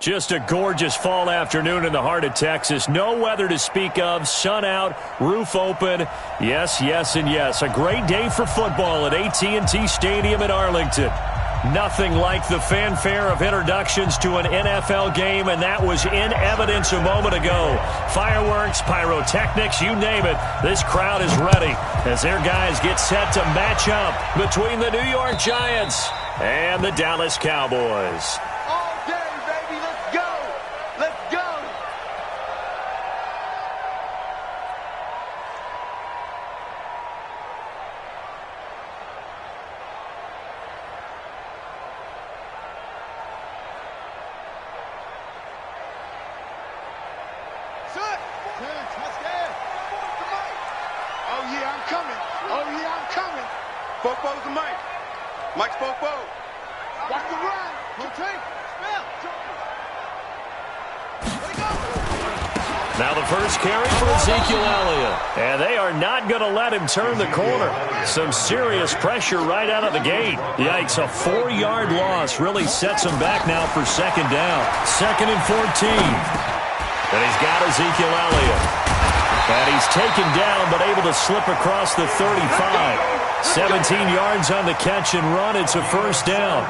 Just a gorgeous fall afternoon in the heart of Texas. No weather to speak of. Sun out, roof open. Yes, yes, and yes. A great day for football at AT&T Stadium in Arlington. Nothing like the fanfare of introductions to an NFL game, and that was in evidence a moment ago. Fireworks, pyrotechnics, you name it. This crowd is ready as their guys get set to match up between the New York Giants and the Dallas Cowboys. Now the first carry for Ezekiel Elliott. And they are not going to let him turn the corner. Some serious pressure right out of the gate. Yikes, a 4-yard loss really sets him back now for second down. 2nd and 14. And he's got Ezekiel Elliott. And he's taken down but able to slip across the 35. 17 yards on the catch and run. It's a first down.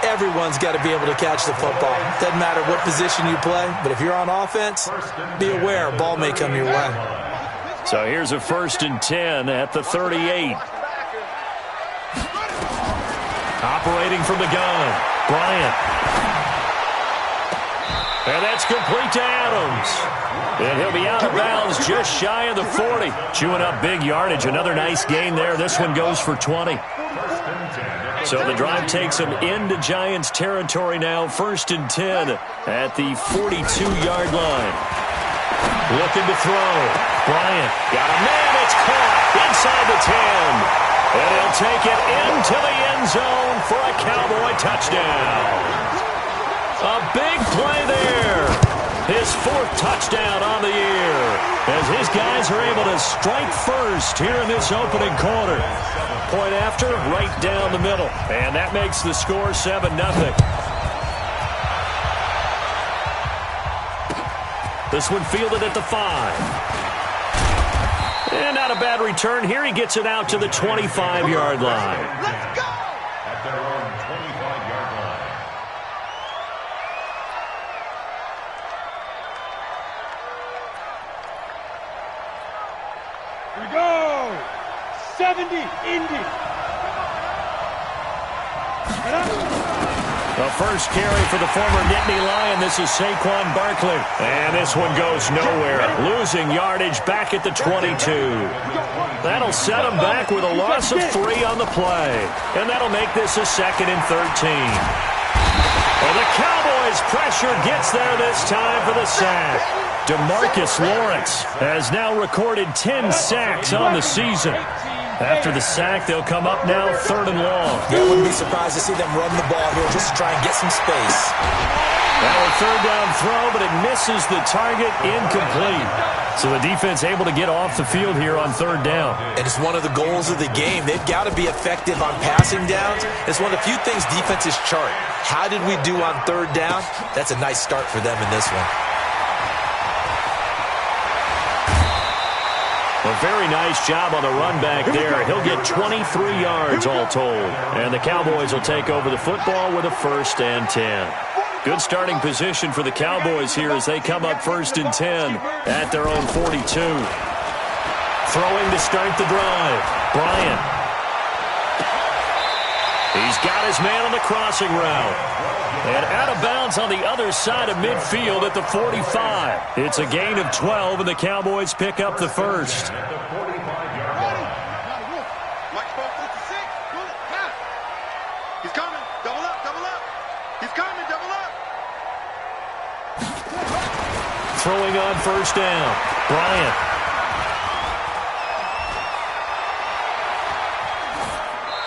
Everyone's got to be able to catch the football. Doesn't matter what position you play, but if you're on offense, be aware a ball may come your way. So here's a 1st and 10 at the 38. Operating from the gun, Bryant. And that's complete to Adams. And he'll be out of bounds just shy of the 40. Chewing up big yardage. Another nice gain there. This one goes for 20. So the drive takes him into Giants territory now. 1st and 10 at the 42-yard line. Looking to throw. Bryant got a man. It's caught inside the 10. And he'll take it into the end zone for a Cowboy touchdown. A big play there. His 4th touchdown on the year as his guys are able to strike first here in this opening quarter. Point after, right down the middle. And that makes the score 7-0. This one fielded at the 5. And not a bad return here. He gets it out to the 25-yard line. Let's go! At their own 25-yard line. Here we go! 70, Indy. The first carry for the former Nittany Lion. This is Saquon Barkley. And this one goes nowhere. Losing yardage back at the 22. That'll set him back with a loss of 3 on the play. And that'll make this a 2nd and 13. Well, the Cowboys' pressure gets there this time for the sack. DeMarcus Lawrence has now recorded 10 sacks on the season. After the sack, they'll come up now 3rd and long. I wouldn't be surprised to see them run the ball here just to try and get some space. Now a 3rd down throw, but it misses the target, incomplete. So the defense able to get off the field here on 3rd down. And it's one of the goals of the game. They've got to be effective on passing downs. It's one of the few things defenses chart. How did we do on 3rd down? That's a nice start for them in this one. A very nice job on the run back there. He'll get 23 yards all told. And the Cowboys will take over the football with a 1st and 10. Good starting position for the Cowboys here as they come up 1st and 10 at their own 42. Throwing to start the drive. Bryant. He's got his man on the crossing route. And out of bounds on the other side of midfield at the 45. It's a gain of 12, and the Cowboys pick up the first. He's coming. Double up, double up. He's coming, double up. Throwing on 1st down. Bryant.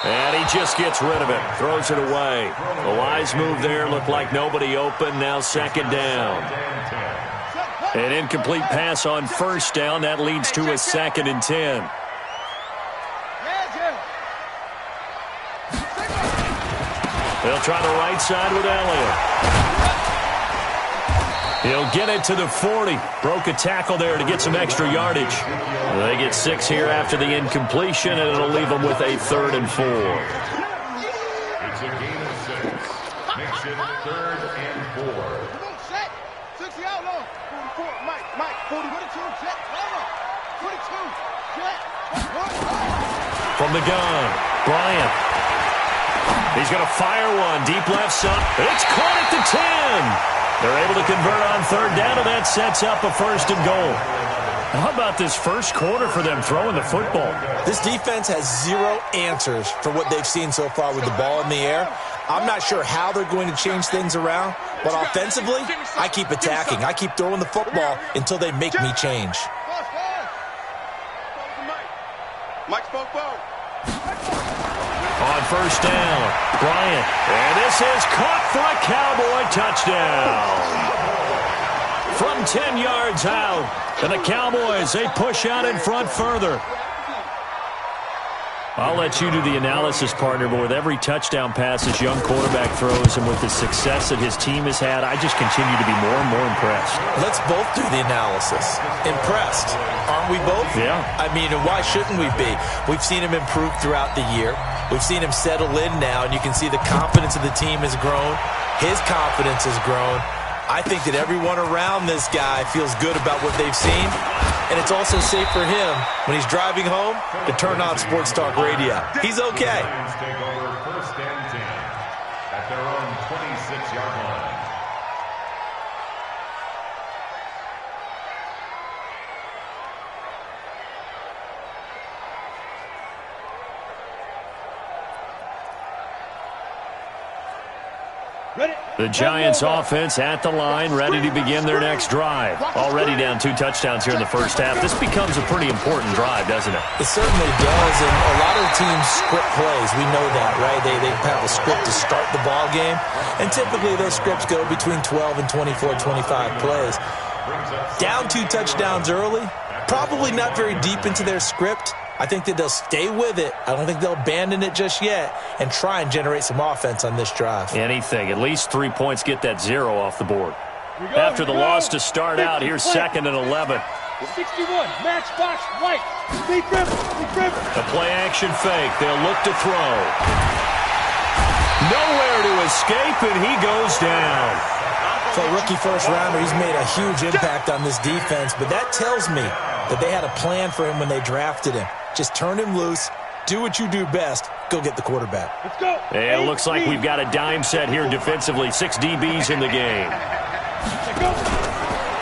And he just gets rid of it. Throws it away. A wise move there. Looked like nobody open. Now 2nd down. An incomplete pass on 1st down. That leads to a 2nd and 10. They'll try the right side with Elliott. He'll get it to the 40. Broke a tackle there to get some extra yardage. They get 6 here after the incompletion, and it'll leave them with a 3rd and 4. It's a gain of 6. Makes it 3rd and 4. Come on, set. 60 out low. 44. Mike. 40. 22. Jet. 22. Jet. From the gun, Bryant. He's going to fire one. Deep left side. It's caught at the 10. They're able to convert on 3rd down, and that sets up a 1st and goal. How about this first quarter for them throwing the football? This defense has 0 answers for what they've seen so far with the ball in the air. I'm not sure how they're going to change things around, but offensively, I keep attacking. I keep throwing the football until they make me change. Mike spoke forward. On 1st down, Bryant. And this is caught for a Cowboy touchdown. From 10 yards out. And the Cowboys, they push out in front further. I'll let you do the analysis, partner, but with every touchdown pass this young quarterback throws and with the success that his team has had, I just continue to be more and more impressed. Let's both do the analysis. Impressed. Aren't we both? Yeah. I mean, and why shouldn't we be? We've seen him improve throughout the year. We've seen him settle in now, and you can see the confidence of the team has grown. His confidence has grown. I think that everyone around this guy feels good about what they've seen, and it's also safe for him when he's driving home to turn on Sports Talk Radio. He's okay. Lions take over 1st and 10 at their own 26-yard line. The Giants offense at the line, ready to begin their next drive. Already down 2 touchdowns here in the first half. This becomes a pretty important drive, doesn't it? It certainly does, and a lot of teams script plays. We know that, right? They have a script to start the ball game, and typically those scripts go between 12 and 24, 25 plays. Down 2 touchdowns early, probably not very deep into their script. I think that they'll stay with it. I don't think they'll abandon it just yet and try and generate some offense on this drive. Anything. At least 3 points get that 0 off the board. After the loss to start out, here's 2nd and 11. 61, matchbox right. Deep river. A play-action fake. They'll look to throw. Nowhere to escape, and he goes down. For a rookie first-rounder, he's made a huge impact on this defense, but that tells me that they had a plan for him when they drafted him. Just turn him loose, do what you do best, go get the quarterback. Let's go. And it looks like we've got a dime set here defensively. 6 DBs in the game.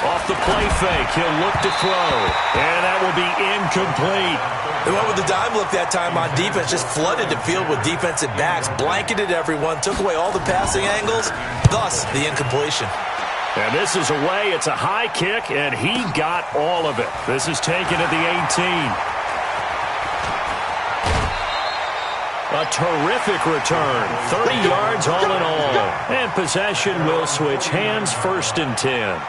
Off the play fake, he'll look to throw. And that will be incomplete. They went with the dime look that time on defense, just flooded the field with defensive backs, blanketed everyone, took away all the passing angles, thus the incompletion. And this is away. It's a high kick, and he got all of it. This is taken at the 18. A terrific return. 30 yards all in all. And possession will switch hands. 1st and 10.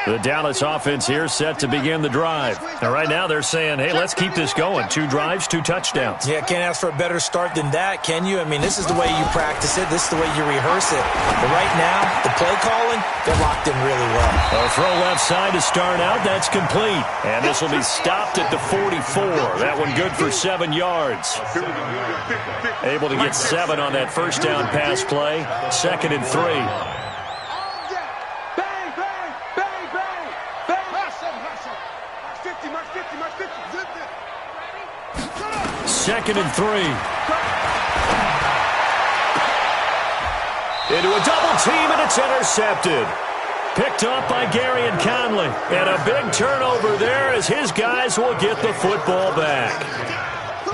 The Dallas offense here set to begin the drive. And right now they're saying, hey, let's keep this going. 2 drives, 2 touchdowns. Yeah, can't ask for a better start than that, can you? I mean, this is the way you practice it. This is the way you rehearse it. But right now, the play calling, they're locked in really well. A throw left side to start out. That's complete. And this will be stopped at the 44. That one good for 7 yards. Able to get 7 on that first down pass play. 2nd and 3. 2nd and 3. Into a double team, and it's intercepted. Picked up by Gareon Conley. And a big turnover there as his guys will get the football back.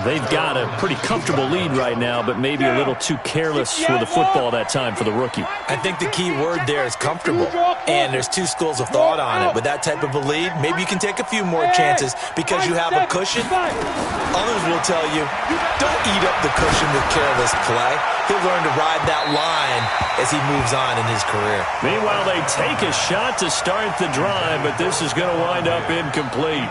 They've got a pretty comfortable lead right now, but maybe a little too careless with the football that time for the rookie. I think the key word there is comfortable, and there's two schools of thought on it. With that type of a lead, maybe you can take a few more chances because you have a cushion. Others will tell you, don't eat up the cushion with careless play. He'll learn to ride that line as he moves on in his career. Meanwhile, they take a shot to start the drive, but this is going to wind up incomplete.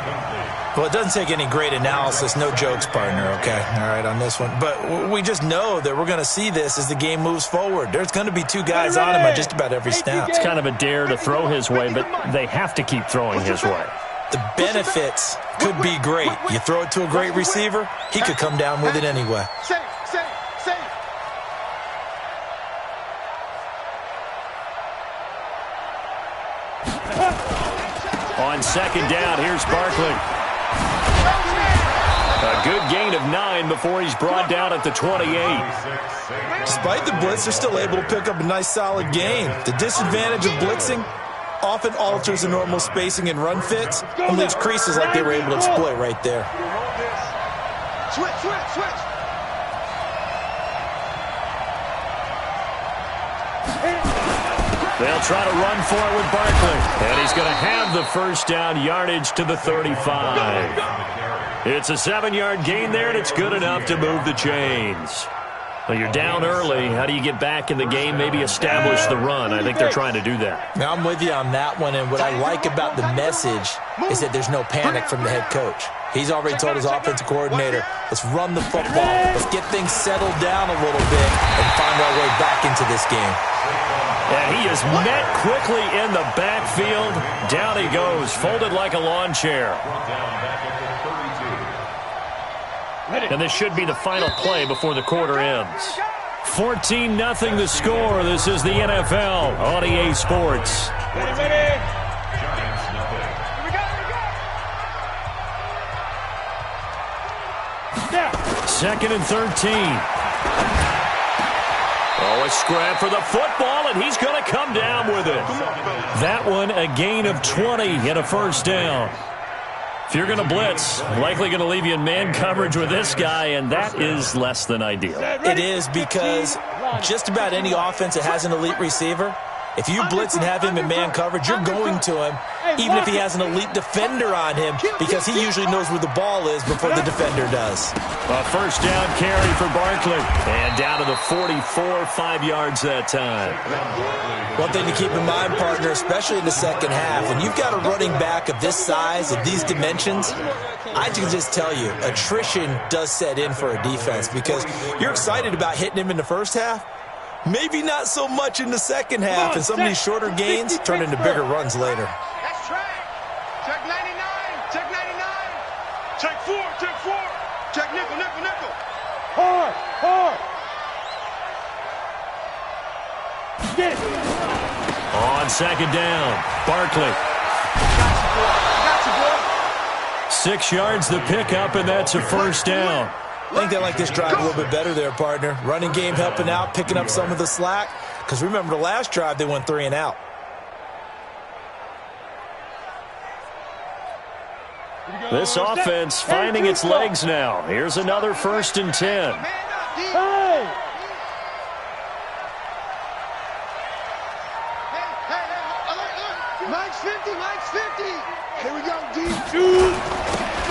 Well, it doesn't take any great analysis. No jokes, partner, okay? All right, on this one. But we just know that we're going to see this as the game moves forward. There's going to be two guys on him at just about every snap. It's kind of a dare to throw his way, but they have to keep throwing his way. The benefits could be great. You throw it to a great receiver, he could come down with it anyway. On second down, here's Barkley. A good gain of 9 before he's brought down at the 28. Despite the blitz, they're still able to pick up a nice, solid gain. The disadvantage of blitzing often alters the normal spacing and run fits and leaves creases like they were able to exploit right there. Switch. They'll try to run for it with Barkley. And he's going to have the first down, yardage to the 35. It's a 7-yard gain there, and it's good enough to move the chains. Well, you're down early. How do you get back in the game, maybe establish the run? I think they're trying to do that. Now, I'm with you on that one, and what I like about the message is that there's no panic from the head coach. He's already told his offensive coordinator, let's run the football. Let's get things settled down a little bit and find our way back into this game. And he is met quickly in the backfield. Down he goes, folded like a lawn chair. And this should be the final play before the quarter ends. 14-0 the score. This is the NFL on EA Sports. Second and 13. Oh, a scrap for the football, and he's going to come down with it. That one, a gain of 20 and a first down. If you're going to blitz, likely going to leave you in man coverage with this guy, and that is less than ideal. It is because just about any offense that has an elite receiver, if you blitz and have him in man coverage, you're going to him, even if he has an elite defender on him, because he usually knows where the ball is before the defender does. A first down carry for Barkley. And down to the 44, 5 yards that time. One thing to keep in mind, partner, especially in the second half, when you've got a running back of this size, of these dimensions, I can just tell you, attrition does set in for a defense because you're excited about hitting him in the first half. Maybe not so much in the second half, and some of these shorter gains turn into bigger runs later. That's right. Check 99. Check 99. Check 4. Check 4. Check nickel. Hard. Get it. On second down, Barkley. Got you, boy. 6 yards the pickup, and that's a first down. I think they like this drive a little bit better there, partner. Running game helping out, picking up some of the slack. Because remember, the last drive, they went 3 and out. This offense finding its legs now. Here's another 1st and 10. Hey! Mike's 50. Here we go, D.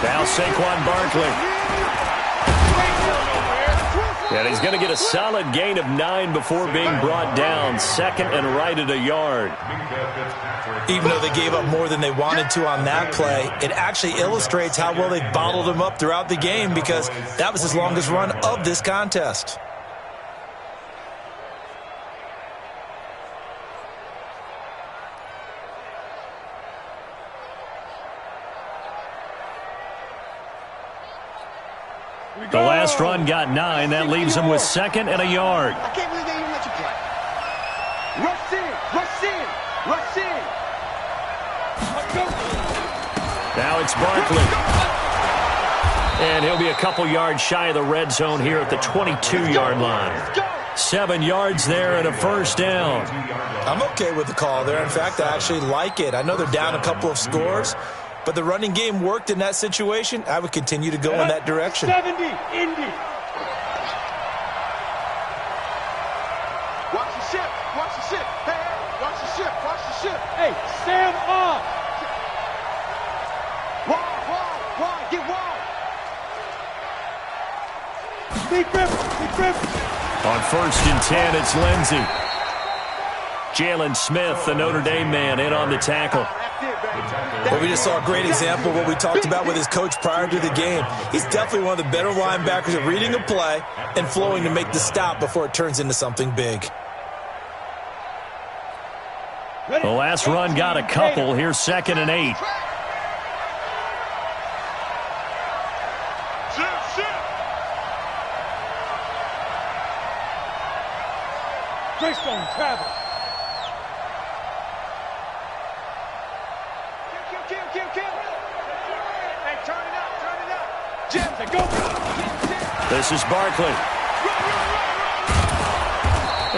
Now Saquon Barkley. And he's going to get a solid gain of 9 before being brought down. Second and right at a yard. Even though they gave up more than they wanted to on that play, it actually illustrates how well they bottled him up throughout the game because that was his longest run of this contest. The last run got 9. That leaves him with 2nd and a yard. I can't believe they even let you play. Rush in. Now it's Barkley. And he'll be a couple yards shy of the red zone here at the 22-yard line. 7 yards there and a first down. I'm okay with the call there. In fact, I actually like it. I know they're down a couple of scores, but the running game worked in that situation, I would continue to go in that direction. 70, Indy. Watch the ship. Watch the ship. Hey, watch the ship. Watch the ship. Hey, Sam off. Wide. Get wide. Big Griffin. On 1st and 10, it's Lindsey. Jalen Smith, the Notre Dame man, in on the tackle. Well, we just saw a great example of what we talked about with his coach prior to the game. He's definitely one of the better linebackers at reading a play and flowing to make the stop before it turns into something big. The last run got a couple. Here's 2nd and 8. Greystone travel. Kill. Hey, turn it up. Jim, go. This is Barkley.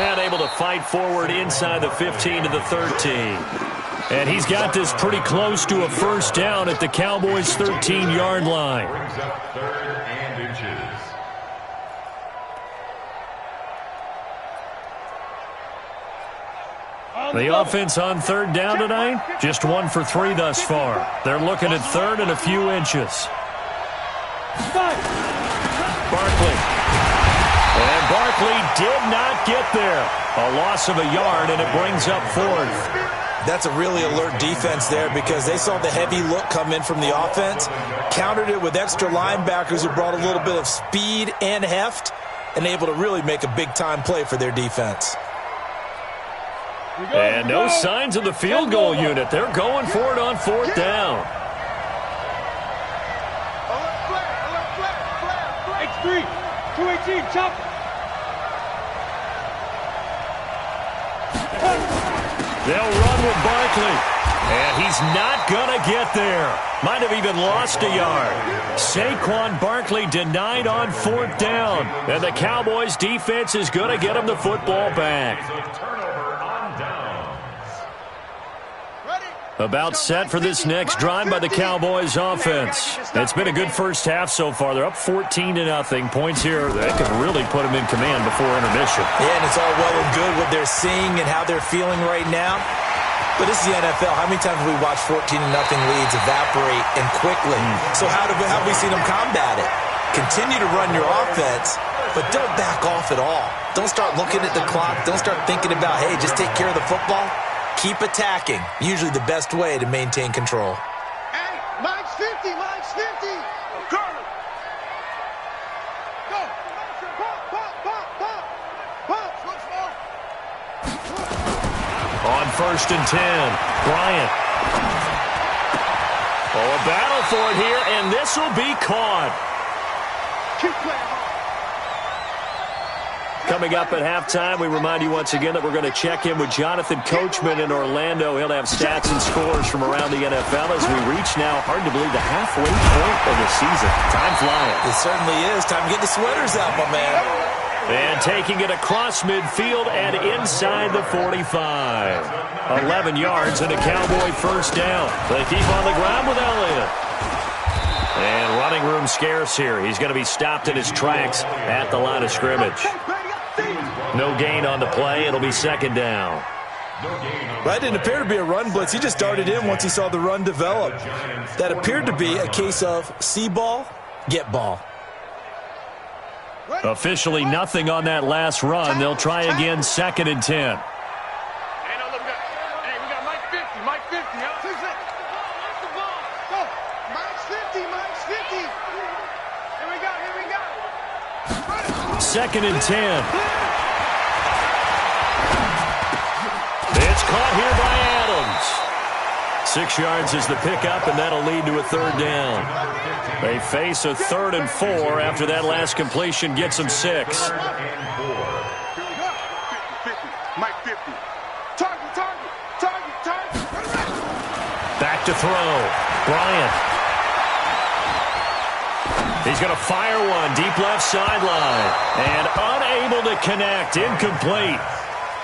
And able to fight forward inside the 15 to the 13. And he's got this pretty close to a first down at the Cowboys' 13-yard line. Brings up 3rd and inches. The offense on 3rd down tonight, just 1 for 3 thus far. They're looking at 3rd and a few inches. Barkley. And Barkley did not get there. A loss of a yard, and it brings up 4th. That's a really alert defense there because they saw the heavy look come in from the offense, countered it with extra linebackers who brought a little bit of speed and heft, and able to really make a big-time play for their defense. And no signs of the field goal unit. They're going for it on 4th down. X3, 218, chop. They'll run with Barkley. And he's not going to get there. Might have even lost a yard. Saquon Barkley denied on 4th down. And the Cowboys defense is going to get him the football back. About set for this next drive by the Cowboys offense. It's been a good first half so far. They're up 14-0. Points here that could really put them in command before intermission. Yeah, and it's all well and good what they're seeing and how they're feeling right now. But this is the NFL. How many times have we watched 14-0 leads evaporate and quickly? So how have we seen them combat it? Continue to run your offense, but don't back off at all. Don't start looking at the clock. Don't start thinking about, hey, just take care of the football. Keep attacking. Usually the best way to maintain control. Hey, Mike's 50. Curry. Go. Pump. On 1st and 10, Bryant. Oh, a battle for it here, and this will be caught. Keep playing hard. Coming up at halftime, we remind you once again that we're going to check in with Jonathan Coachman in Orlando. He'll have stats and scores from around the NFL as we reach now, hard to believe, the halfway point of the season. Time flying. It certainly is. Time to get the sweaters out, my man. And taking it across midfield and inside the 45. 11 yards and a Cowboy first down. They keep on the ground with Elliott. And running room scarce here. He's going to be stopped in his tracks at the line of scrimmage. No gain on the play. It'll be 2nd down. That didn't appear to be a run blitz. He just darted in once he saw the run develop. That appeared to be a case of see ball, get ball. Officially nothing on that last run. They'll try again 2nd and 10. Hey, no, look, hey, we got Mike 50. Mike 50, huh? Go. Mike's 50. Here we go. 2nd and 10. It's caught here by Adams. 6 yards is the pickup, and that'll lead to a 3rd down. They face a 3rd and 4 after that last completion gets them 6. Here we go. 50. Mike 50. Target. Back to throw. Bryant. He's going to fire one deep left sideline. And unable to connect. Incomplete.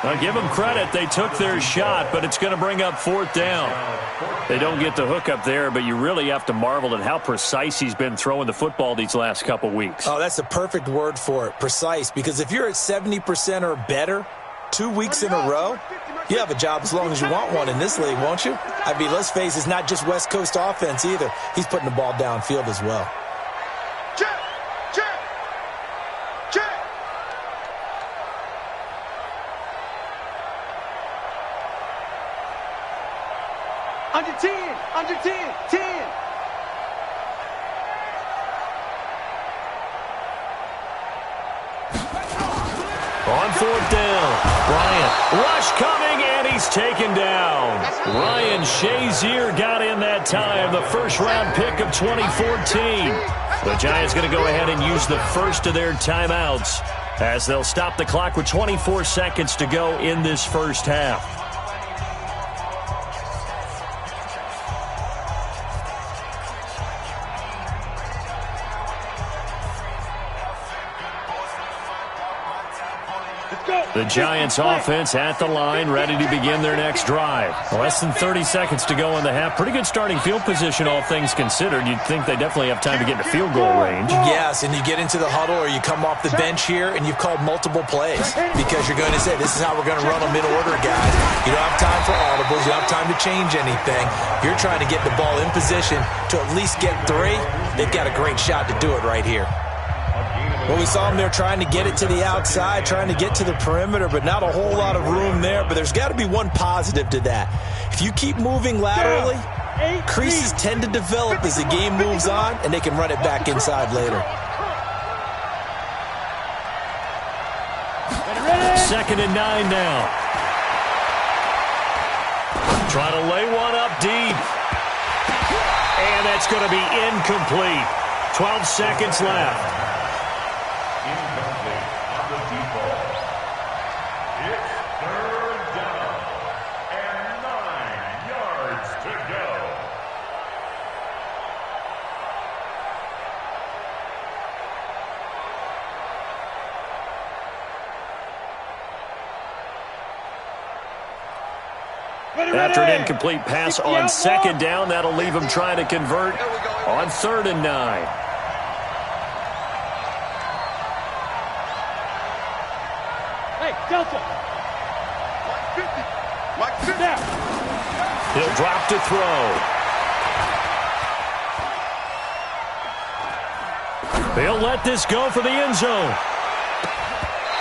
I'll give them credit. They took their shot, but it's going to bring up 4th down. They don't get the hook up there, but you really have to marvel at how precise he's been throwing the football these last couple weeks. Oh, that's a perfect word for it, precise, because if you're at 70% or better 2 weeks in a row, you have a job as long as you want one in this league, won't you? I mean, let's face it, it's not just West Coast offense either. He's putting the ball downfield as well. Check, check, check. Under 10, under 10, 10. On 4th down, Bryant. Rush coming, and he's taken down. Ryan Shazier got in that time, the first-round pick of 2014. The Giants going to go ahead and use the first of their timeouts as they'll stop the clock with 24 seconds to go in this first half. The Giants offense at the line, ready to begin their next drive. Less than 30 seconds to go in the half. Pretty good starting field position, all things considered. You'd think they definitely have time to get into field goal range. Yes, and you get into the huddle or you come off the bench here and you've called multiple plays because you're going to say, this is how we're going to run them in order, guys. You don't have time for audibles. You don't have time to change anything. You're trying to get the ball in position to at least get 3. They've got a great shot to do it right here. Well, we saw them there trying to get it to the outside, trying to get to the perimeter, but not a whole lot of room there. But there's got to be one positive to that. If you keep moving laterally, creases tend to develop as the game moves on, and they can run it back inside later. 2nd and 9 now. Trying to lay one up deep. And that's going to be incomplete. 12 seconds left. Incomplete on the default. It's 3rd down and 9 yards to go. After an incomplete pass on 2nd down, that'll leave him trying to convert on 3rd and 9. Delta. Mike 50. He'll drop to throw. They'll let this go for the end zone.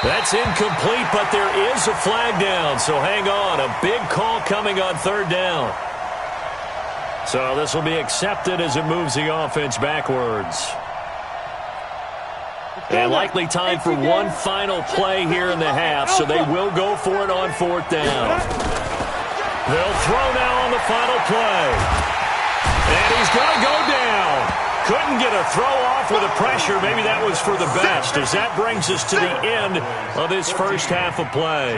That's incomplete, but there is a flag down, so hang on. A big call coming on 3rd down. So this will be accepted as it moves the offense backwards. And likely time for one final play here in the half, so they will go for it on 4th down. They'll throw now on the final play. And he's going to go down. Couldn't get a throw off with the pressure. Maybe that was for the best, as that brings us to the end of this first half of play.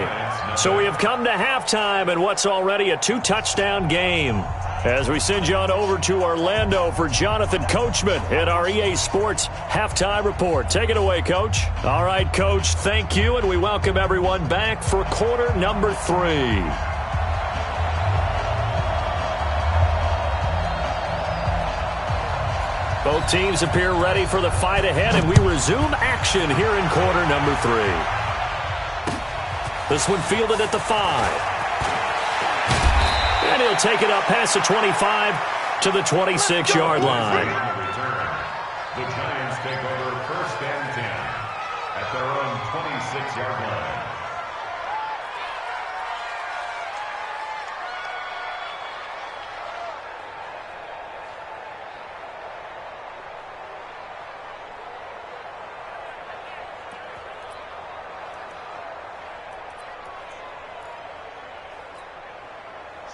So we have come to halftime in what's already a 2-touchdown game. As we send you on over to Orlando for Jonathan Coachman at our EA Sports Halftime Report. Take it away, Coach. All right, Coach, thank you, and we welcome everyone back for quarter number 3. Both teams appear ready for the fight ahead, and we resume action here in quarter number 3. This one fielded at the 5. And he'll take it up past the 25 to the 26-yard line. The Giants take over 1st and 10 at their own 26-yard line.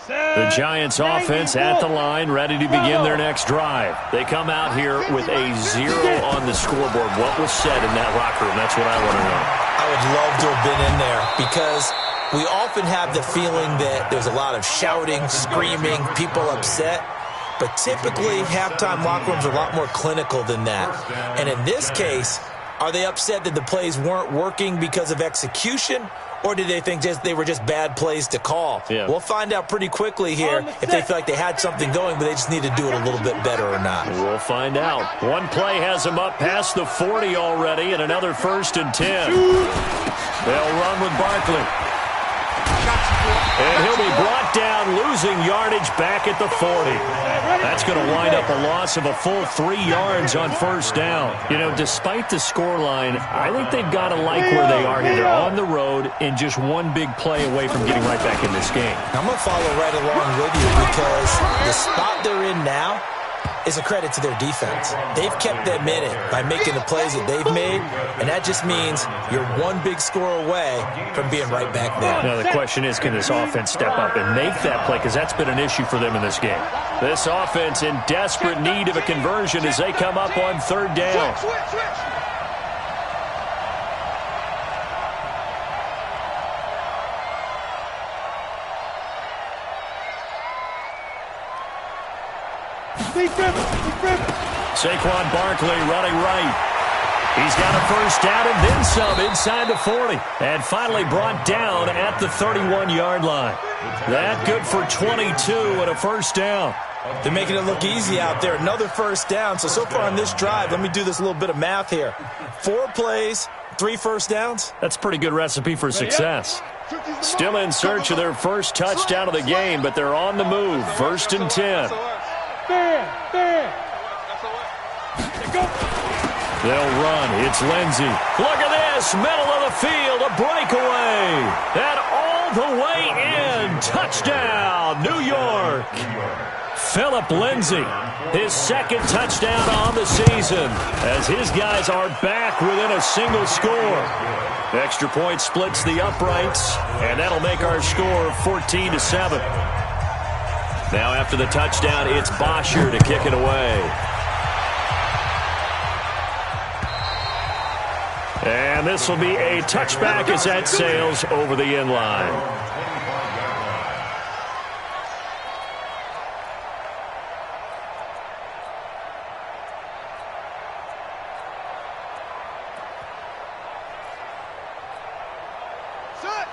The Giants offense at the line, ready to begin their next drive. They come out here with a 0 on the scoreboard. What was said in that locker room? That's what I want to know. I would love to have been in there because we often have the feeling that there's a lot of shouting, screaming, people upset. But typically, halftime locker rooms are a lot more clinical than that. And in this case, Are they upset that the plays weren't working because of execution? Or did they think they were just bad plays to call? Yeah. We'll find out pretty quickly here if they feel like they had something going, but they just need to do it a little bit better or not. We'll find out. One play has him up past the 40 already, and another 1st and 10. They'll run with Barkley. And he'll be brought down, losing yardage back at the 40. That's going to wind up a loss of a full 3 yards on 1st down. You know, despite the scoreline, I think they've got to like where they are here. They're on the road and just one big play away from getting right back in this game. I'm going to follow right along with you because the spot they're in now is a credit to their defense. They've kept them in it by making the plays that they've made, and that just means you're one big score away from being right back there. Now, the question is, can this offense step up and make that play? Because that's been an issue for them in this game. This offense in desperate need of a conversion as they come up on 3rd down. Saquon Barkley running right. He's got a 1st down and then some inside the 40. And finally brought down at the 31-yard line. That good for 22 and a 1st down. They're making it look easy out there. Another 1st down. So far on this drive, let me do this little bit of math here. 4 plays, 3 1st downs. That's a pretty good recipe for success. Still in search of their 1st touchdown of the game, but they're on the move. 1st and 10. They'll run. It's Lindsey. Look at this. Middle of the field. A breakaway. And all the way in. Touchdown, New York. Philip Lindsey. His 2nd touchdown on the season as his guys are back within a single score. Extra point splits the uprights, and that'll make our score 14-7. Now after the touchdown, it's Bosher to kick it away. And this will be a touchback as that sails over the end line.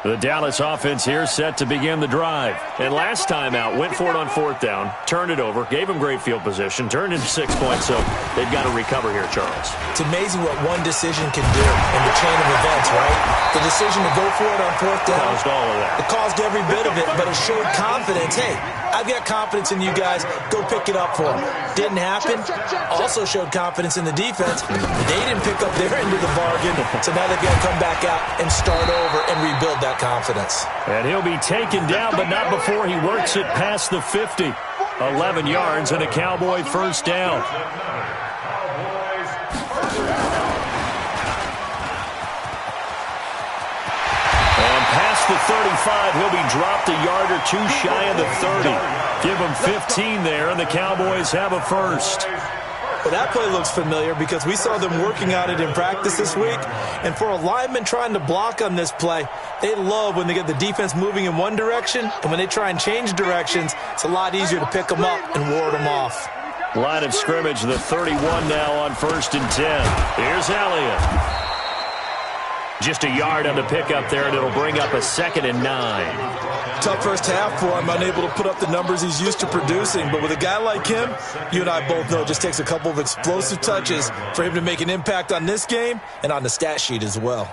The Dallas offense here set to begin the drive. And last time out, went for it on 4th down, turned it over, gave them great field position, turned into 6 points, so they've got to recover here, Charles. It's amazing what one decision can do in the chain of events, right? The decision to go for it on 4th down. Caused all of that. It caused every bit of it, but it showed confidence. Hey, I've got confidence in you guys. Go pick it up for them. Didn't happen. Also showed confidence in the defense. They didn't pick up their end of the bargain, so now they've got to come back out and start over and rebuild that confidence. And he'll be taken down, but not before he works it past the 50. 11 yards and a Cowboy 1st down. And past the 35, he'll be dropped a yard or 2 shy of the 30. Give him 15 there, and the Cowboys have a 1st. Well, that play looks familiar because we saw them working on it in practice this week. And for a lineman trying to block on this play, they love when they get the defense moving in one direction. And when they try and change directions, it's a lot easier to pick them up and ward them off. Line of scrimmage, the 31 now on 1st and 10. Here's Elliott. Just a yard on the pickup there, and it'll bring up a 2nd and 9. Tough first half for him, unable to put up the numbers he's used to producing. But with a guy like him, you and I both know it just takes a couple of explosive touches for him to make an impact on this game and on the stat sheet as well.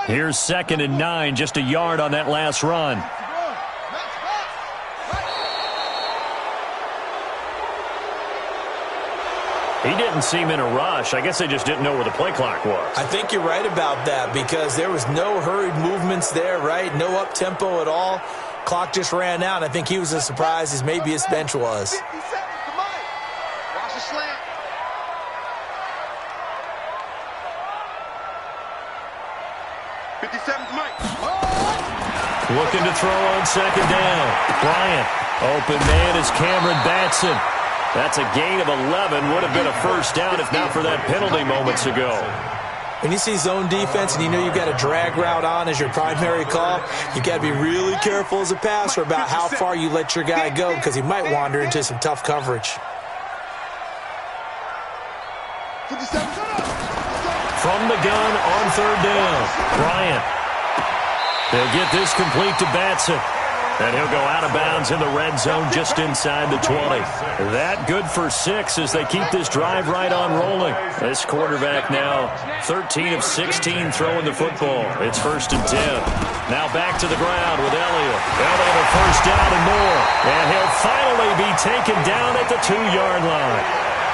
Here's 2nd and 9, just a yard on that last run. He didn't seem in a rush. I guess they just didn't know where the play clock was. I think you're right about that because there was no hurried movements there, right? No up-tempo at all. Clock just ran out. I think he was as surprised as maybe his bench was. Watch the slant. 57 to Mike. looking to throw on second down. Bryant, open man is Cameron Batson. That's a gain of 11. Would have been a first down if not for that penalty moments ago. When you see zone defense and you know you've got a drag route on as your primary call, you've got to be really careful as a passer about how far you let your guy go because he might wander into some tough coverage. 57. From the gun on third down, Bryant. They'll get this complete to Batson. And he'll go out of bounds in the red zone just inside the 20. That good for 6 as they keep this drive right on rolling. This quarterback now 13 of 16 throwing the football. It's 1st and 10. Now back to the ground with Elliott. They'll have a first down and more. And he'll finally be taken down at the 2-yard line.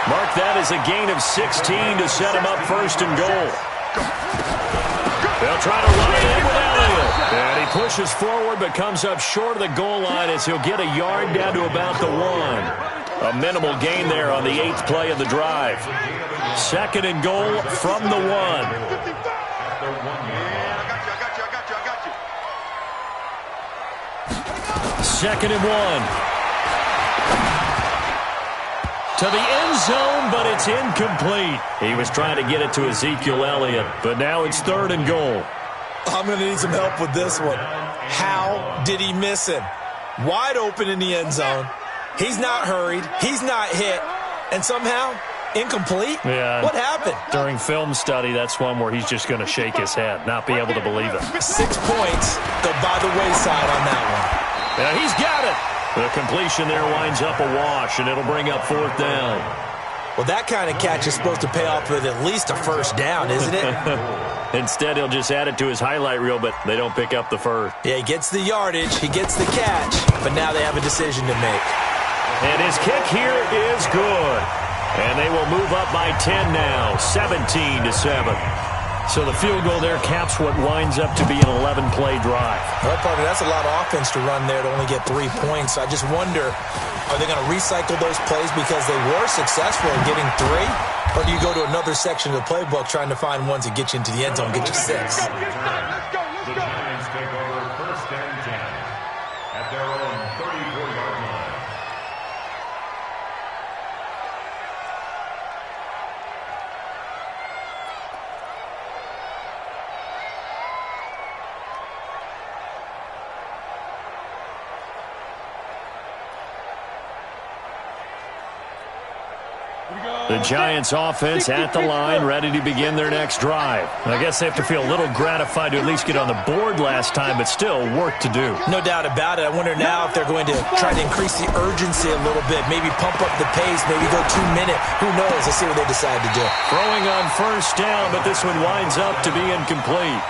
Mark that as a gain of 16 to set him up 1st and goal. They'll try to run it in with Elliott. And he pushes forward but comes up short of the goal line as he'll get a yard down to about the 1. A minimal gain there on the 8th play of the drive. 2nd and goal from the 1. I got you. 2nd and 1. To the end zone, but it's incomplete. He was trying to get it to Ezekiel Elliott, but now it's 3rd and goal. I'm going to need some help with this one. How did he miss him? Wide open in the end zone. He's not hurried. He's not hit. And somehow, incomplete? Yeah. What happened? During film study, that's one where he's just going to shake his head, not be able to believe it. 6 points go by the wayside on that one. Yeah, he's got it. The completion there winds up a wash, and it'll bring up 4th down. Well, that kind of catch is supposed to pay off with at least a first down, isn't it? Instead, he'll just add it to his highlight reel, but they don't pick up the first. Yeah, he gets the yardage, he gets the catch, but now they have a decision to make. And his kick here is good. And they will move up by 10 now, 17-7. So the field goal there caps what winds up to be an 11-play drive. Well, partner, that's a lot of offense to run there to only get 3 points. I just wonder, are they going to recycle those plays because they were successful in getting 3? Or do you go to another section of the playbook trying to find ones that get you into the end zone, get you 6? Let's go. The Giants take over 1st and 10 at their own 34-yard line. The Giants offense at the line, ready to begin their next drive. I guess they have to feel a little gratified to at least get on the board last time, but still work to do. No doubt about it. I wonder now if they're going to try to increase the urgency a little bit, maybe pump up the pace, maybe go 2-minute. Who knows? Let's see what they decide to do. Throwing on first down, but this one winds up to be incomplete.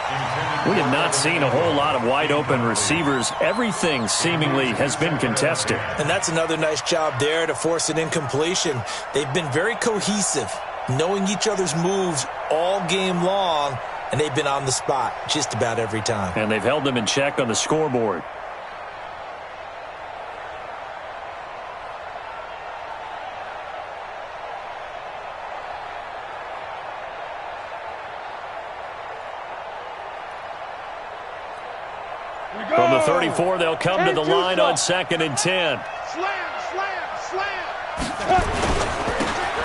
We have not seen a whole lot of wide-open receivers. Everything seemingly has been contested. And that's another nice job there to force an incompletion. They've been very cohesive, knowing each other's moves all game long, and they've been on the spot just about every time. And they've held them in check on the scoreboard. From the 34, they'll come to the line on 2nd and 10. Slam.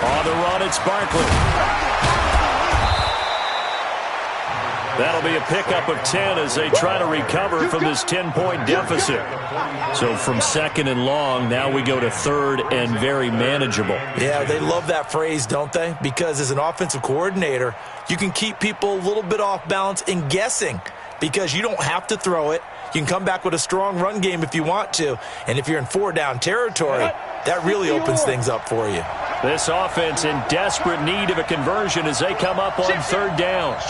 On the run, it's Barkley. That'll be a pickup of 10 as they try to recover from this 10-point deficit. So from 2nd and long, now we go to 3rd and very manageable. Yeah, they love that phrase, don't they? Because as an offensive coordinator, you can keep people a little bit off balance and guessing because you don't have to throw it. You can come back with a strong run game if you want to. And if you're in 4-down territory, that really opens things up for you. This offense in desperate need of a conversion as they come up on 3rd down.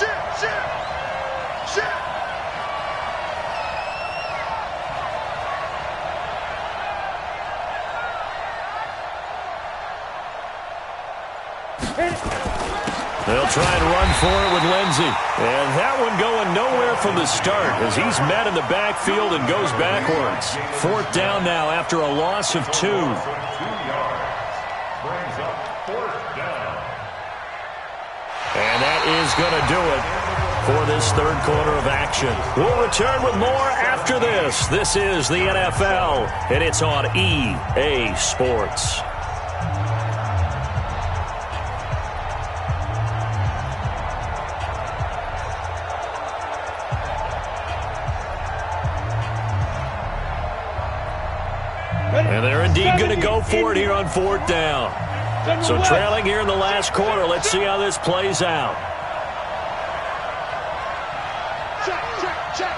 They'll try and run for it with Lindsey. And that one going nowhere from the start as he's met in the backfield and goes backwards. 4th down now after a loss of 2. 2 yards. Brings up 4th down. And that is going to do it. for this third quarter of action. We'll return with more after this. This is the NFL, and it's on EA Sports. And they're indeed going to go for it here on fourth down. So trailing here in the last quarter. Let's see how this plays out. Check.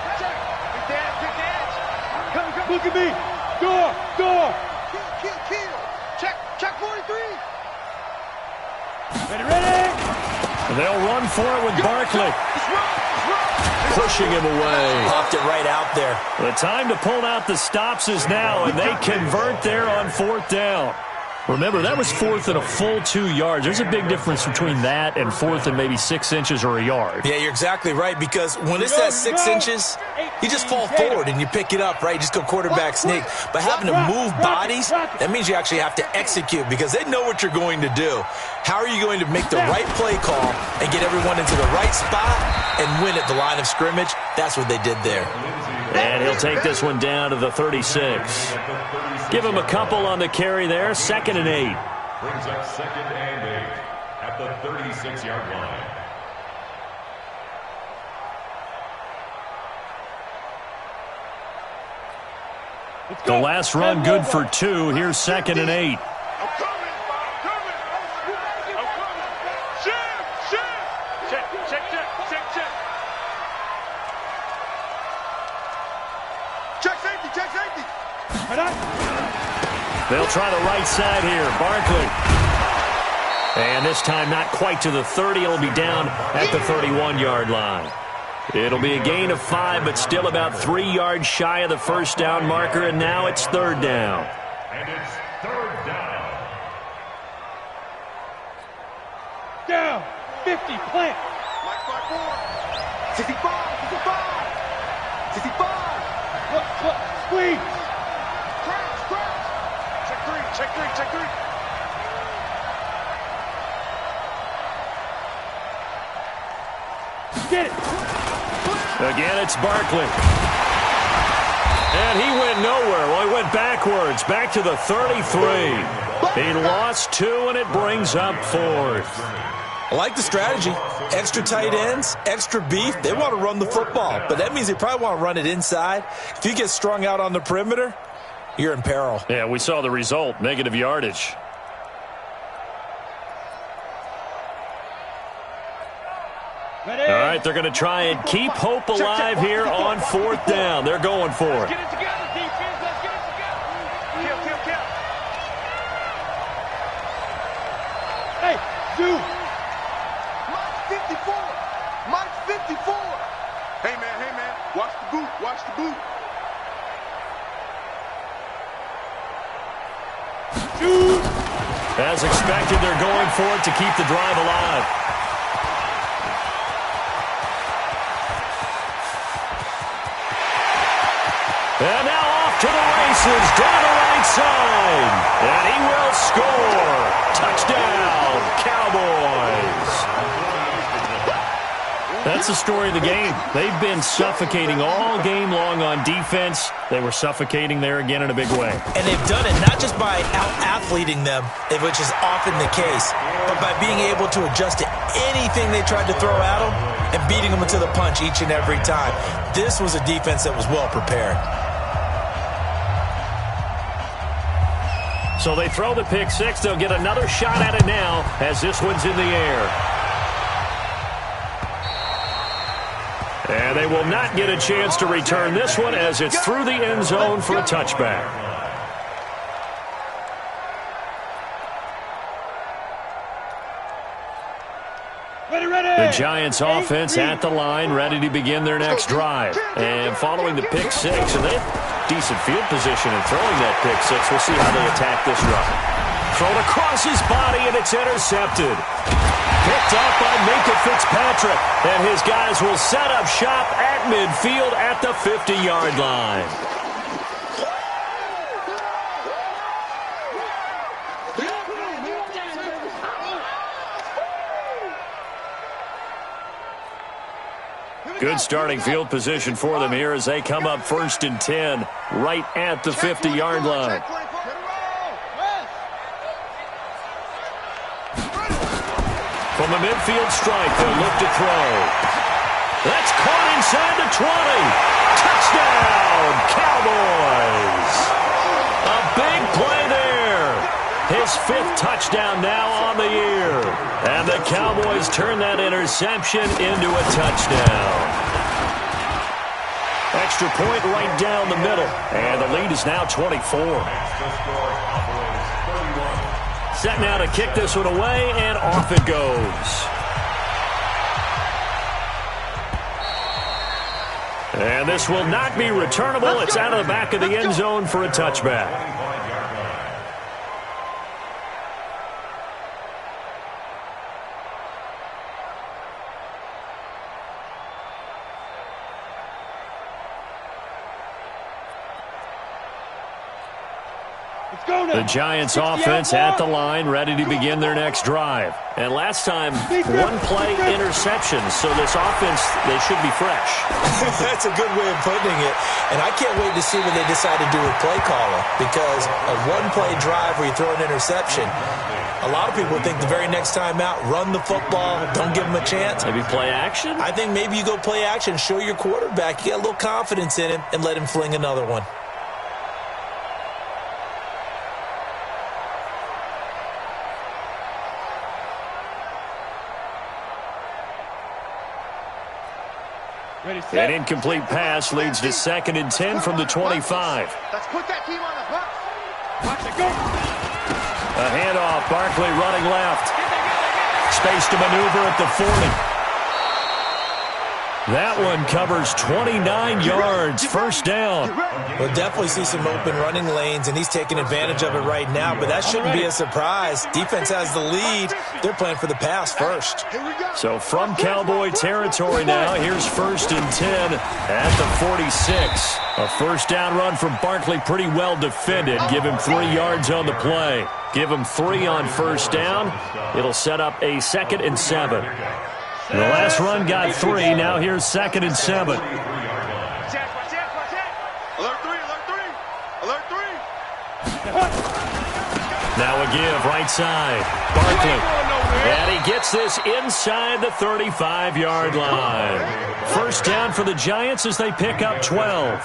Big dash. Come. Look at me. Door. Kill. Check 43. Ready. And they'll run for it with Barkley. It's run. Pushing him away. Popped it right out there. The time to pull out the stops is now, and they convert there on fourth down. Remember, that was fourth and a full 2 yards. There's a big difference between that and fourth and maybe 6 inches or a yard. Yeah, you're exactly right, because when it's at 6 inches, you just fall forward and you pick it up, right? You just go quarterback sneak. But having to move bodies, that means you actually have to execute because they know what you're going to do. How are you going to make the right play call and get everyone into the right spot and win at the line of scrimmage? That's what they did there. And he'll take this one down to the 36. Give him a couple on the carry there. 2nd and 8. Brings up 2nd and 8 at the 36-yard line. The last run good for 2. Here's 2nd and 8. I'm coming. Check safety. They'll try the right side here. Barkley. And this time not quite to the 30. It'll be down at the 31-yard line. It'll be a gain of 5, but still about 3 yards shy of the first down marker, and now it's 3rd down. And it's 3rd down. Down. 50. Plant. Mike 5-4. 65. Look. Squeeze. Crouch. Check 3. Get it. Again, it's Barkley. And he went nowhere. Well, he went backwards, back to the 33. He lost 2, and it brings up 4th. I like the strategy. Extra tight ends, extra beef. They want to run the football, but that means they probably want to run it inside. If you get strung out on the perimeter, you're in peril. Yeah, we saw the result, negative yardage. Ready. All right, they're going to try and keep hope alive here on 4th down. They're going for it. Get it together, defense. Let's get it together. Kill. Hey, dude. Mike 54. Hey, man. Watch the boot. Dude. As expected, they're going for it to keep the drive alive. And now off to the races, down the right side. And he will score. Touchdown, Cowboys. That's the story of the game. They've been suffocating all game long on defense. They were suffocating there again in a big way. And they've done it not just by out-athleting them, which is often the case, but by being able to adjust to anything they tried to throw at them and beating them to the punch each and every time. This was a defense that was well prepared. So they throw the pick six. They'll get another shot at it now as this one's in the air. And they will not get a chance to return this one as it's through the end zone for a touchback. The Giants offense at the line, ready to begin their next drive. And following the pick six, and they have decent field position in throwing that pick six. We'll see how they attack this run. Thrown across his body, and it's intercepted. Picked up by Minkah Fitzpatrick, and his guys will set up shop at midfield at the 50-yard line. Good starting field position for them here as they come up 1st and 10 right at the 50-yard line. From the midfield stripe, they'll look to throw. That's caught inside the 20. Touchdown, Cowboys. A big play there. His 5th touchdown now on the year. And the Cowboys turn that interception into a touchdown. Extra point right down the middle. And the lead is now 24. Set now to kick this one away, and off it goes. And this will not be returnable. It's out of the back of the end zone for a touchback. The Giants offense at the line, ready to begin their next drive. And last time, 1-play interceptions, so this offense, they should be fresh. That's a good way of putting it. And I can't wait to see what they decide to do with play calling, because a 1-play drive where you throw an interception, a lot of people think the very next time out, run the football, don't give them a chance. Maybe play action? I think maybe you go play action, show your quarterback, you get a little confidence in him, and let him fling another one. An incomplete pass leads to 2nd and 10 from the 25. Let's put that team on the box. Watch it go. A handoff, Barkley running left. Space to maneuver at the 40. That one covers 29 yards, 1st down. We'll definitely see some open running lanes, and he's taking advantage of it right now, but that shouldn't be a surprise. Defense has the lead. They're playing for the pass first. So from Cowboy territory now, here's 1st and 10 at the 46. A 1st down run from Barkley, pretty well defended. Give him 3 yards on the play. Give him 3 on 1st down. It'll set up a 2nd and 7. The last run got 3. Now here's 2nd and 7. Alert 3, alert 3. Alert 3. Now a give, right side. Barkley. And he gets this inside the 35-yard line. 1st down for the Giants as they pick up 12.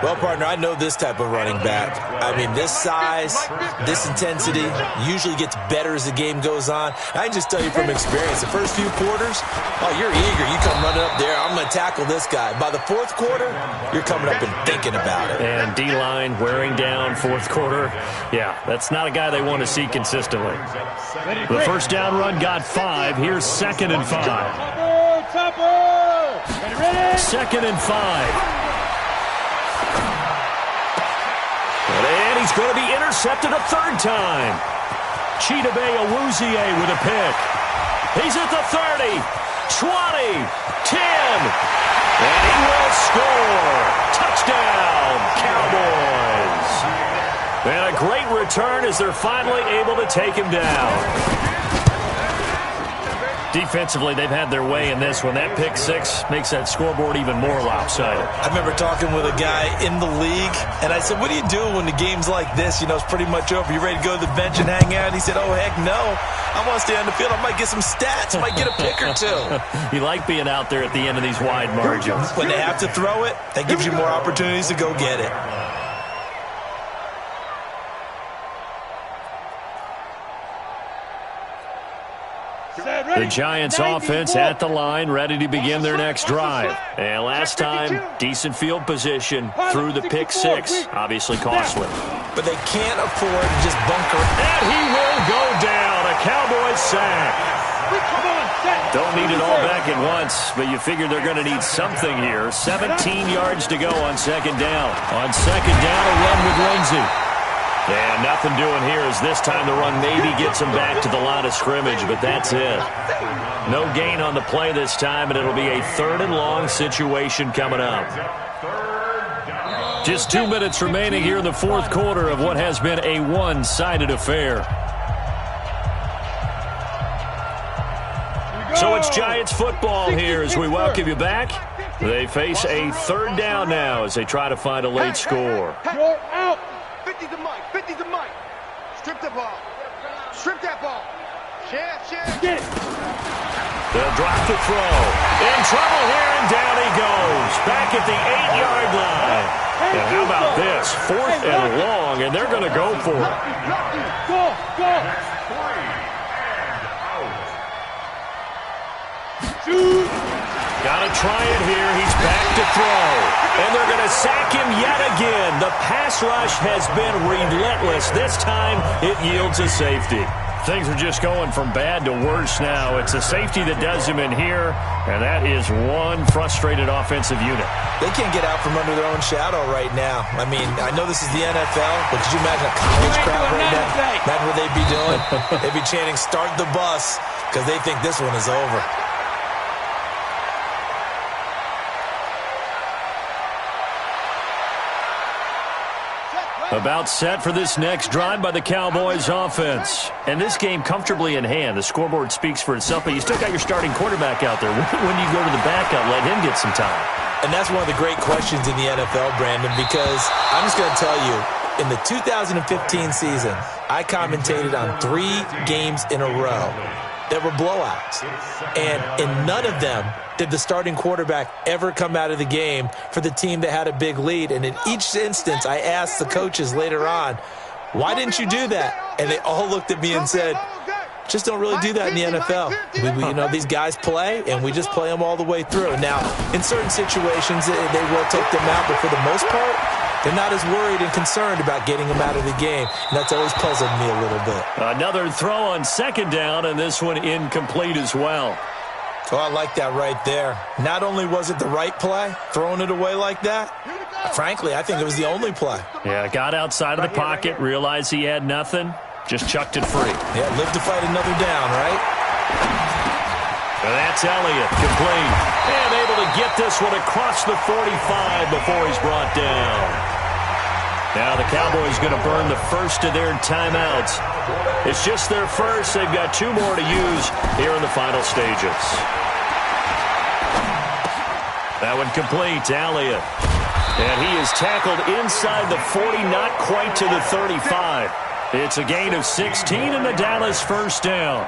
Well, partner, I know this type of running back. I mean, this size, this intensity usually gets better as the game goes on. I can just tell you from experience, the first few quarters, oh, you're eager. You come running up there, I'm going to tackle this guy. By the 4th quarter, you're coming up and thinking about it. And D-line wearing down 4th quarter. Yeah, that's not a guy they want to see consistently. The 1st down run got 5. Here's 2nd and 5. 2nd and 5. And he's going to be intercepted a 3rd time. Chidobe Awuzie with a pick. He's at the 30, 20, 10, and he will score. Touchdown, Cowboys. And a great return as they're finally able to take him down. Defensively, they've had their way in this one. That pick 6 makes that scoreboard even more lopsided. I remember talking with a guy in the league, and I said, what do you do when the game's like this? You know, it's pretty much over. You ready to go to the bench and hang out? And he said, oh, heck no. I want to stay on the field. I might get some stats. I might get a pick or 2. You like being out there at the end of these wide margins. When they have to throw it, that gives you more opportunities to go get it. The Giants offense at the line, ready to begin their next drive. And last time, decent field position through the pick 6. Obviously costly. But they can't afford to just bunker. And he will go down. A Cowboys sack. Don't need it all back at once, but you figure they're going to need something here. 17 yards to go on 2nd down. On 2nd down, a run with Lindsey. And nothing doing here as this time the run maybe gets him back to the line of scrimmage, but that's it. No gain on the play this time, and it'll be a 3rd and long situation coming up. Just 2 minutes remaining here in the 4th quarter of what has been a one-sided affair. So it's Giants football here as we welcome you back. They face a third down now as they try to find a late score. You're out. 50 to Mike. 50 to Mike. Strip the ball. Strip that ball. Share. Get it. They'll drop to throw. In trouble here, and down he goes. Back at the 8-yard line. And how about this? 4th and long, and they're going to go for it. Go. Shoot. Got to try it here. He's back to throw. And they're going to sack him yet again. The pass rush has been relentless. This time, it yields a safety. Things are just going from bad to worse now. It's a safety that does him in here, and that is one frustrated offensive unit. They can't get out from under their own shadow right now. I mean, I know this is the NFL, but could you imagine a college crowd right now? Imagine what they'd be doing. They'd be chanting, "Start the bus," because they think this one is over. About set for this next drive by the Cowboys offense. And this game comfortably in hand. The scoreboard speaks for itself, but you still got your starting quarterback out there. When do you go to the backup, let him get some time? And that's one of the great questions in the NFL, Brandon, because I'm just going to tell you, in the 2015 season, I commentated on 3 games in a row that were blowouts. And in none of them did the starting quarterback ever come out of the game for the team that had a big lead. And in each instance, I asked the coaches later on, why didn't you do that? And they all looked at me and said, just don't really do that in the NFL. You know, these guys play, and we just play them all the way through. Now, in certain situations, they will take them out, but for the most part, they're not as worried and concerned about getting them out of the game. And that's always puzzled me a little bit. Another throw on second down, and this one incomplete as well. Oh, I like that right there. Not only was it the right play, throwing it away like that, frankly, I think it was the only play. Yeah, got outside of the pocket, realized he had nothing, just chucked it free. Yeah, live to fight another down, right? And that's Elliott, complete. And able to get this one across the 45 before he's brought down. Now the Cowboys going to burn the first of their timeouts. It's just their first. They've got 2 more to use here in the final stages. That one complete, Elliott. And he is tackled inside the 40, not quite to the 35. It's a gain of 16 and the Dallas first down.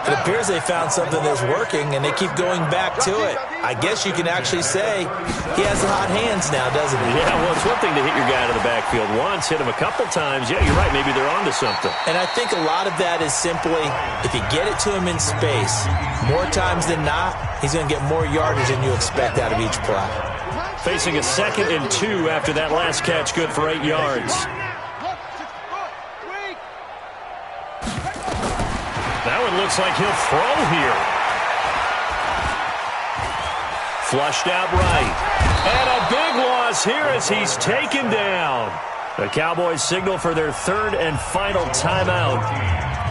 It appears they found something that's working, and they keep going back to it. I guess you can actually say he has the hot hands now, doesn't he? Yeah, well, it's one thing to hit your guy out of the backfield once, hit him a couple times. Yeah, you're right. Maybe they're onto something. And I think a lot of that is simply if you get it to him in space, more times than not, he's going to get more yardage than you expect out of each play. Facing a 2nd and 2 after that last catch, good for 8 yards. That one looks like he'll throw here. Flushed out right. And a big loss here as he's taken down. The Cowboys signal for their 3rd and final timeout.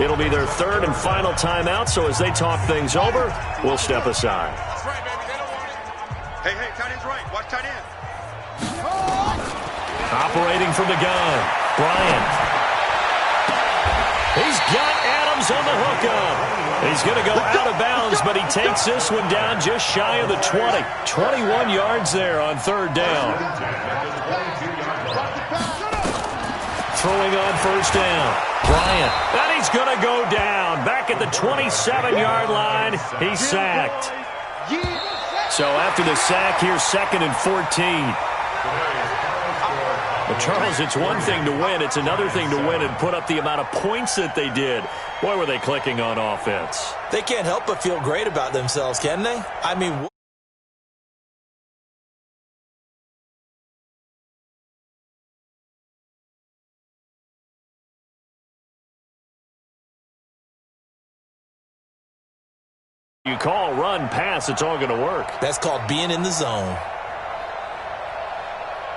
It'll be their 3rd and final timeout, so as they talk things over, we'll step aside. That's right, baby. They don't want it. Hey, tight end's right. Watch tight end. Operating from the gun, Bryant. He's got Adams on the hookup. He's going to go out of bounds, but he takes this one down just shy of the 20. 21 yards there on 3rd down. Throwing on 1st down. Bryant. And he's going to go down. Back at the 27-yard line, he's sacked. So after the sack, here's 2nd and 14. Well, Charles, it's one thing to win. It's another thing to win and put up the amount of points that they did. Boy, were they clicking on offense. They can't help but feel great about themselves, can they? I mean, you call, run, pass, it's all going to work. that's called being in the zone.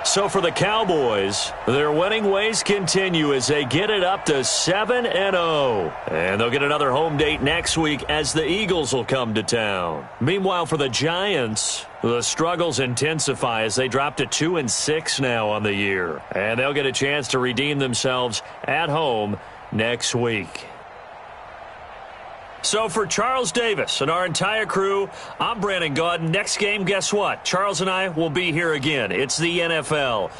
So for the Cowboys, their winning ways continue as they get it up to 7-0. And they'll get another home date next week as the Eagles will come to town. Meanwhile, for the Giants, the struggles intensify as they drop to 2-6 now on the year. And they'll get a chance to redeem themselves at home next week. So for Charles Davis and our entire crew, I'm Brandon Gaudin. Next game, guess what? Charles and I will be here again. It's the NFL.